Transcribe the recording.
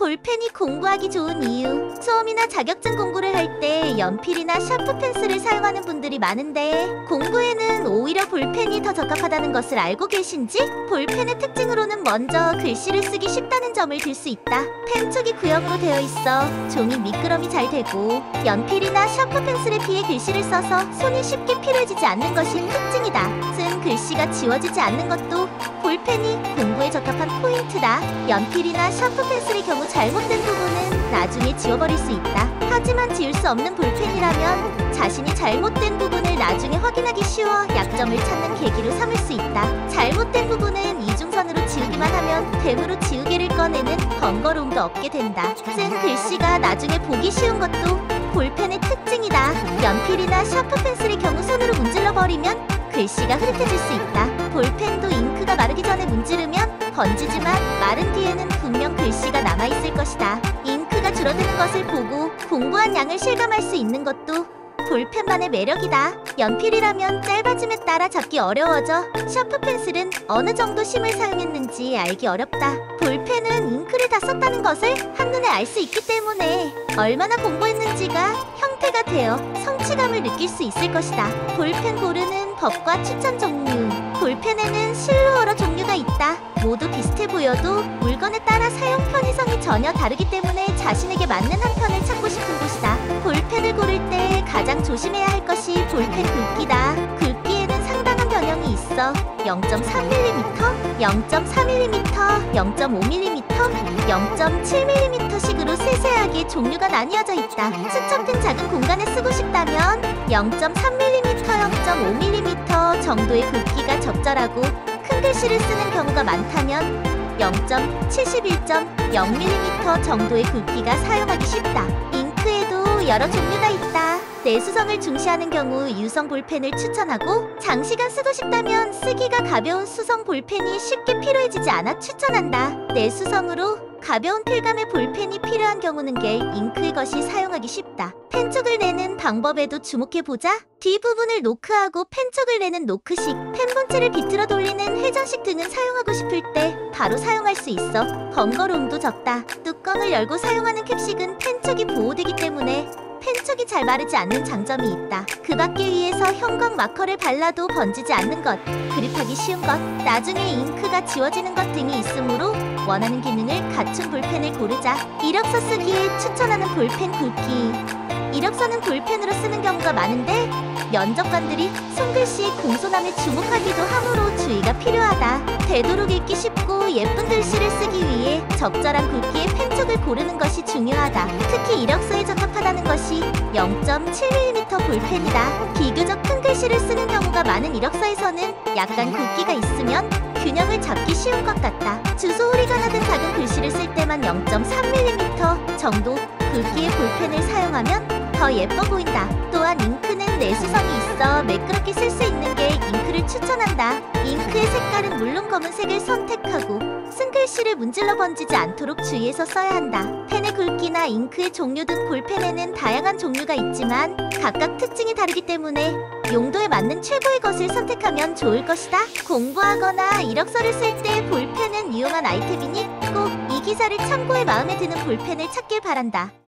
볼펜이 공부하기 좋은 이유. 수험이나 자격증 공부를 할 때 연필이나 샤프 펜슬을 사용하는 분들이 많은데 공부에는 오히려 볼펜이 더 적합하다는 것을 알고 계신지? 볼펜의 특징으로는 먼저 글씨를 쓰기 쉽다는 점을 들 수 있다. 펜촉이 구형으로 되어 있어 종이 미끄럼이 잘 되고 연필이나 샤프 펜슬에 비해 글씨를 써서 손이 쉽게 피로해지지 않는 것이 특징이다. 쓴 글씨가 지워지지 않는 것도 볼펜이 공부에 적합한 포인트다. 연필이나 샤프 펜슬의 경우 잘못된 부분은 나중에 지워버릴 수 있다. 하지만 지울 수 없는 볼펜이라면 자신이 잘못된 부분을 나중에 확인하기 쉬워 약점을 찾는 계기로 삼을 수 있다. 잘못된 부분은 이중선으로 지우기만 하면 뱀으로 지우개를 꺼내는 번거로움도 없게 된다. 쓴 글씨가 나중에 보기 쉬운 것도 볼펜의 특징이다. 연필이나 샤프 펜슬의 경우 손으로 문질러 버리면 글씨가 흐릿해질 수 있다. 볼펜도 잉크가 마르기 전에 문지르면 번지지만 마른 뒤에는 분명 글씨가 남아있을 것이다. 잉크가 줄어드는 것을 보고 공부한 양을 실감할 수 있는 것도 볼펜만의 매력이다. 연필이라면 짧아짐에 따라 잡기 어려워져 샤프 펜슬은 어느 정도 심을 사용했는지 알기 어렵다. 볼펜은 잉크를 다 썼다는 것을 한눈에 알 수 있기 때문에 얼마나 공부했는지가 형태가 되어 성취감을 느낄 수 있을 것이다. 볼펜 고르는 법과 추천 종류. 볼펜에는 실로 여러 종류가 있다. 모두 비슷해 보여도 물건에 따라 사용 편의성이 전혀 다르기 때문에 자신에게 맞는 한 편을 찾고 싶은 곳이다. 볼펜을 고를 때 가장 조심해야 할 것이 볼펜 굵기다. 굵기에는 상당한 변형이 있어 0.3mm, 0.4mm, 0.5mm, 0.7mm 식으로 세세하게 종류가 나뉘어져 있다. 수첩 작은 공간에 쓰고 싶다면 0.3mm, 0.5mm 정도의 굵기가 적절하고 큰 글씨를 쓰는 경우가 많다면 0.71.0mm 정도의 굵기가 사용하기 쉽다. 잉크에도 여러 종류가 있다. 내수성을 중시하는 경우 유성 볼펜을 추천하고 장시간 쓰고 싶다면 쓰기가 가벼운 수성 볼펜이 쉽게 피로해지지 않아 추천한다. 내수성으로 가벼운 필감의 볼펜이 필요한 경우는 겔, 잉크의 것이 사용하기 쉽다. 펜촉을 내는 방법에도 주목해보자. 뒷부분을 노크하고 펜촉을 내는 노크식, 펜 본체를 비틀어 돌리는 회전식 등은 사용하고 싶을 때 바로 사용할 수 있어 번거로움도 적다. 뚜껑을 열고 사용하는 캡식은 펜촉이 보호되기 때문에 펜촉이 잘 마르지 않는 장점이 있다. 그 밖에 위에서 형광 마커를 발라도 번지지 않는 것, 그립하기 쉬운 것, 나중에 잉크가 지워지는 것 등이 있으므로 원하는 기능을 갖춘 볼펜을 고르자. 이력서 쓰기에 추천하는 볼펜 굵기. 이력서는 볼펜으로 쓰는 경우가 많은데 면접관들이 손글씨의 공손함에 주목하기도 하므로 주의가 필요하다. 되도록 읽기 쉽고 예쁜 글씨를 쓰기 위해 적절한 굵기의 펜촉을 고르는 것이 중요하다. 특히 이력서에 적합하다는 것이 0.7mm 볼펜이다. 비교적 큰 글씨를 쓰는 경우가 많은 이력서에서는 약간 굵기가 있으면 균형을 잡기 쉬운 것 같다. 주소 호리가 나든 작은 글씨를 쓸 때만 0.3mm 정도 굵기의 볼펜을 사용하면 더 예뻐 보인다. 또한 잉크는 내수성이 있어 매끄럽게 쓸 수 있는 게 잉크를 추천한다. 잉크의 색깔은 물론 검은색을 선택하고 쓴 글씨를 문질러 번지지 않도록 주의해서 써야 한다. 펜의 굵기나 잉크의 종류 등 볼펜에는 다양한 종류가 있지만 각각 특징이 다르기 때문에 용도에 맞는 최고의 것을 선택하면 좋을 것이다. 공부하거나 이력서를 쓸 때 볼펜은 유용한 아이템이니 꼭 이 기사를 참고해 마음에 드는 볼펜을 찾길 바란다.